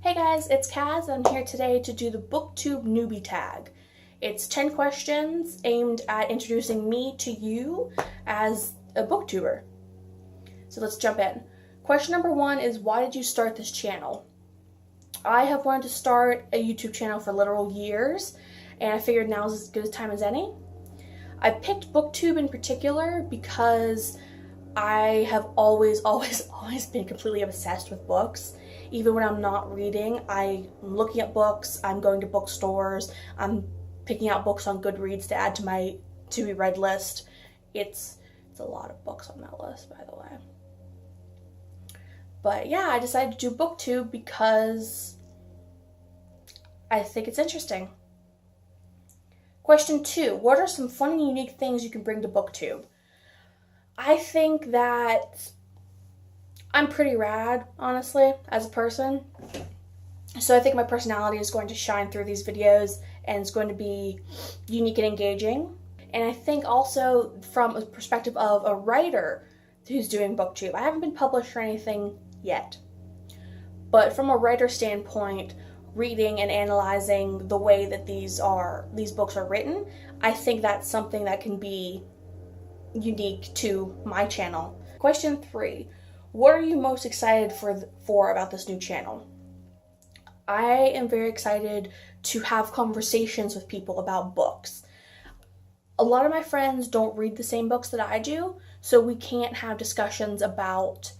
Hey guys, it's Kaz. I'm here today to do the BookTube Newbie Tag. It's 10 questions aimed at introducing me to you as a booktuber. So let's jump in. Question number 1 is, why did you start this channel? I have wanted to start a YouTube channel for literal years, and I figured now is as good a time as any. I picked BookTube in particular because I have always been completely obsessed with books. Even when I'm not reading, I'm looking at books, I'm going to bookstores, I'm picking out books on Goodreads to add to my to-be read list. It's a lot of books on that list, by the way. But yeah, I decided to do BookTube because I think it's interesting. Question 2, what are some fun and unique things you can bring to BookTube? I think that I'm pretty rad, honestly, as a person. So I think my personality is going to shine through these videos and it's going to be unique and engaging. And I think also from a perspective of a writer who's doing BookTube, I haven't been published or anything yet. But from a writer standpoint, reading and analyzing the way that these books are written, I think that's something that can be unique to my channel. Question 3. What are you most excited for about this new channel? I am very excited to have conversations with people about books. A lot of my friends don't read the same books that I do, so we can't have discussions about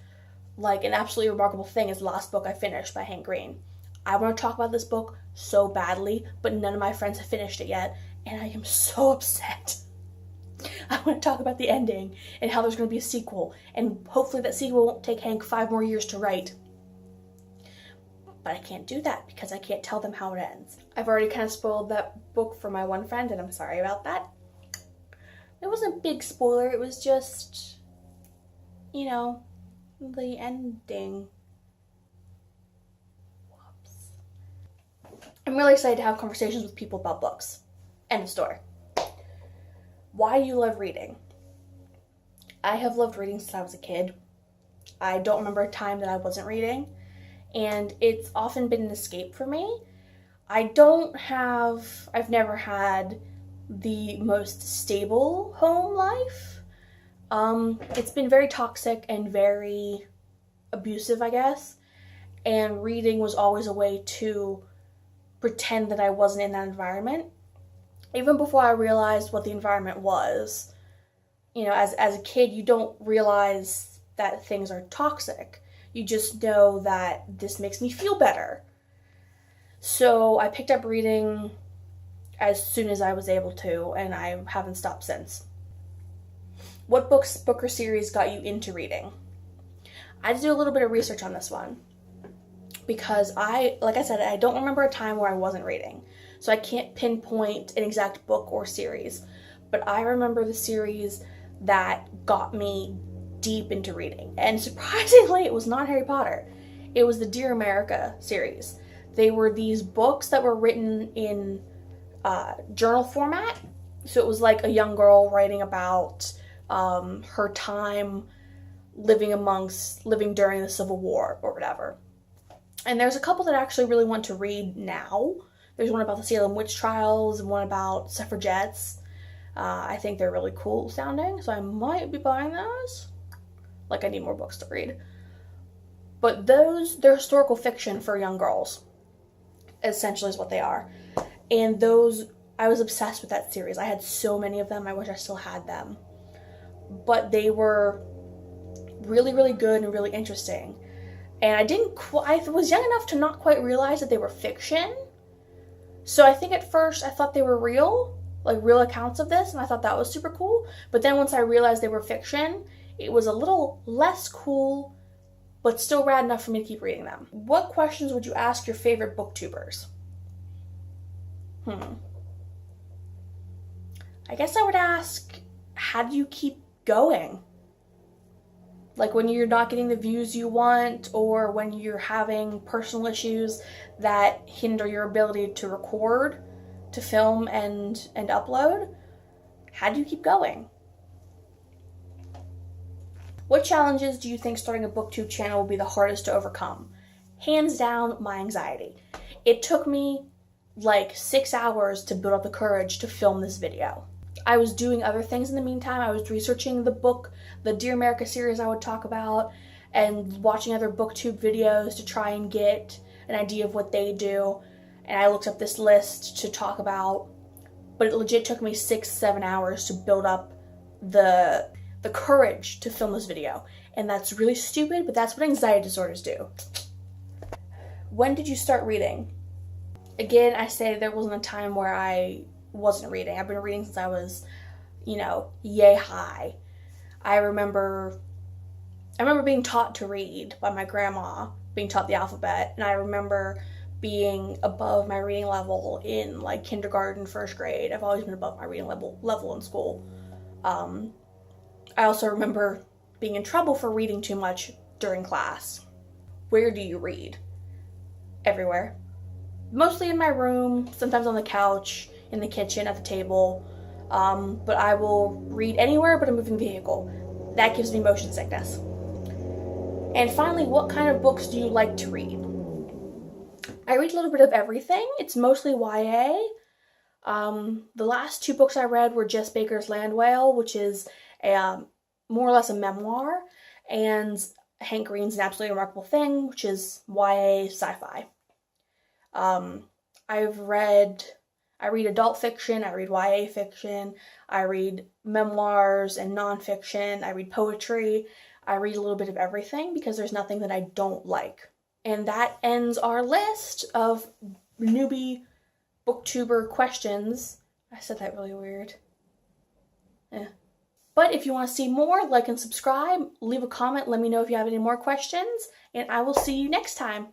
like an absolutely remarkable thing is the last book I finished by Hank Green. I want to talk about this book so badly, but none of my friends have finished it yet, and I am so upset. I want to talk about the ending and how there's going to be a sequel, and hopefully that sequel won't take Hank 5 more years to write. But I can't do that because I can't tell them how it ends. I've already kind of spoiled that book for my one friend, and I'm sorry about that. It wasn't a big spoiler, it was just, you know, the ending. Whoops. I'm really excited to have conversations with people about books. End of story. Why do you love reading? I have loved reading since I was a kid. I don't remember a time that I wasn't reading, and it's often been an escape for me. I've never had the most stable home life. It's been very toxic and very abusive, I guess, and reading was always a way to pretend that I wasn't in that environment. Even before I realized what the environment was, you know, as a kid, you don't realize that things are toxic. You just know that this makes me feel better. So I picked up reading as soon as I was able to, and I haven't stopped since. What book or series got you into reading? I had to do a little bit of research on this one because like I said, I don't remember a time where I wasn't reading. So I can't pinpoint an exact book or series, but I remember the series that got me deep into reading. And surprisingly, it was not Harry Potter. It was the Dear America series. They were these books that were written in journal format. So it was like a young girl writing about her time living during the Civil War or whatever. And there's a couple that I actually really want to read now. There's one about the Salem witch trials and one about suffragettes. I think they're really cool sounding, so I might be buying those. Like, I need more books to read. But they're historical fiction for young girls, essentially is what they are. And those, I was obsessed with that series. I had so many of them, I wish I still had them. But they were really, really good and really interesting. And I was young enough to not quite realize that they were fiction. So I think at first I thought they were real, like real accounts of this, and I thought that was super cool. But then once I realized they were fiction, it was a little less cool, but still rad enough for me to keep reading them. What questions would you ask your favorite booktubers? I guess I would ask, how do you keep going? Like when you're not getting the views you want, or when you're having personal issues that hinder your ability to record, to film, and upload, how do you keep going? What challenges do you think starting a BookTube channel will be the hardest to overcome? hands down my anxiety. It took me like 6 hours to build up the courage to film this video. I was doing other things in the meantime. I was researching the book, the Dear America series I would talk about, and watching other BookTube videos to try and get an idea of what they do. And I looked up this list to talk about, but it legit took me 6-7 hours to build up the courage to film this video. And that's really stupid, but that's what anxiety disorders do. When did you start reading? Again, I say there wasn't a time where I wasn't reading. I've been reading since I was, yay high. I remember being taught to read by my grandma, being taught the alphabet, and I remember being above my reading level in like kindergarten, first grade. I've always been above my reading level in school. I also remember being in trouble for reading too much during class. Where do you read? Everywhere. Mostly in my room, sometimes on the couch, in the kitchen, at the table. But I will read anywhere but a moving vehicle. That gives me motion sickness. And finally, what kind of books do you like to read? I read a little bit of everything. It's mostly YA. The last 2 books I read were Jess Baker's Land Whale, which is more or less a memoir, and Hank Green's An Absolutely Remarkable Thing, which is YA sci-fi. I read adult fiction, I read YA fiction, I read memoirs and nonfiction, I read poetry, I read a little bit of everything because there's nothing that I don't like. And that ends our list of newbie booktuber questions. I said that really weird. But if you want to see more, like and subscribe, leave a comment, let me know if you have any more questions, and I will see you next time.